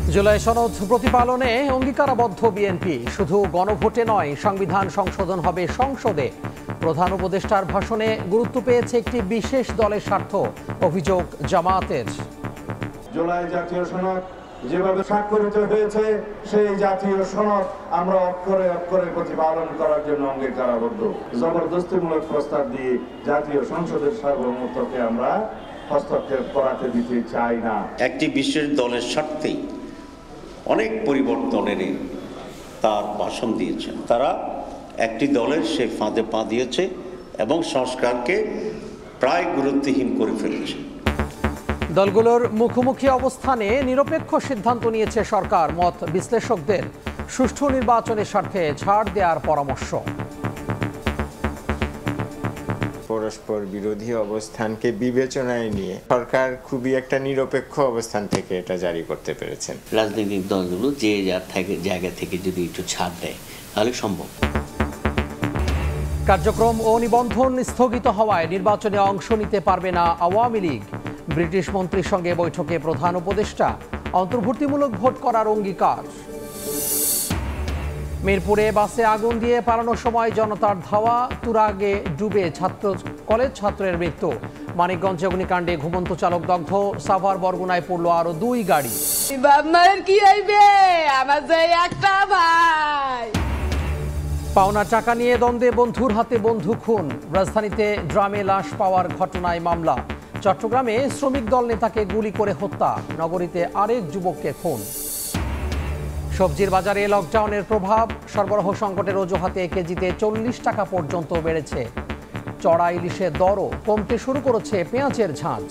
জুলাই সনদ প্রতিপালনে অঙ্গীকারাবদ্ধ বিএনপি। শুধু গণভোটে নয়, সংবিধান সংশোধন হবে সংসদে। প্রধান উপদেষ্টার ভাষণে গুরুত্ব পেয়েছে একটি বিশেষ দলের স্বার্থ, অভিযোগ জামায়াতের। জুলাই জাতীয় সনদ যেভাবে স্বাক্ষরিত হয়েছে, সেই জাতীয় সনদ আমরা অক্ষরে অক্ষরে প্রতিপালন করার জন্য অঙ্গীকারাবদ্ধ। জবরদস্তিমূলক প্রস্তাব দিয়ে জাতীয় সংসদের সার্বভৌমত্বকে আমরা হস্তক্ষেপ করাতে দিতে চাই না। একটি বিশেষ দলের স্বার্থেই অনেক পরিবর্তনের তার ভাষণ দিয়েছেন। তারা একটি দলের সে ফাঁদে পা দিয়েছে এবং সংস্কারকে প্রায় গুরুত্বহীন করে ফেলেছে। দলগুলোর মুখোমুখি অবস্থানে নিরপেক্ষ সিদ্ধান্ত নিয়েছে সরকার। মত বিশ্লেষকদের সুষ্ঠু নির্বাচনের স্বার্থে ছাড় দেওয়ার পরামর্শ। পরস্পর বিরোধী অবস্থানকে বিবেচনায় নিয়ে সরকার খুবই একটা নিরপেক্ষ অবস্থান থেকে এটা জারি করতে পেরেছেন। রাজনৈতিক দলগুলো যে যার জায়গা থেকে যদি একটু ছাড় দেয় তাহলে সম্ভব। কার্যক্রম ও নিবন্ধন স্থগিত হওয়ায় নির্বাচনে অংশ নিতে পারবে না আওয়ামী লীগ। ব্রিটিশ মন্ত্রীর সঙ্গে বৈঠকে প্রধান উপদেষ্টা। অন্তর্ভুক্তিমূলক ভোট করার অঙ্গীকার। মিরপুরে বাসে আগুন দিয়ে পালানোর সময় জনতার ধাওয়া, তুরাগে ডুবে কলেজ ছাত্রের মৃত্যু। মানিকগঞ্জে অগ্নিকাণ্ডে ঘুমন্ত চালক দগ্ধ। সাভার বরগুনায় পড়ল আরো 2 গাড়ি। পাওনা টাকা নিয়ে দ্বন্দ্বে বন্ধুর হাতে বন্ধু খুন। রাজধানীতে ড্রামে লাশ পাওয়ার ঘটনায় মামলা। চট্টগ্রামে শ্রমিক দল নেতাকে গুলি করে হত্যা। নগরীতে আরেক যুবককে খুন। সবজির বাজারে লকডাউনের প্রভাব। সরবরাহ সংকটের অজুহাতে কেজিতে 40 টাকা পর্যন্ত বেড়েছে। চড়া ইলিশের দরও কমতে শুরু করেছে পেঁয়াজের ঝাঁজ।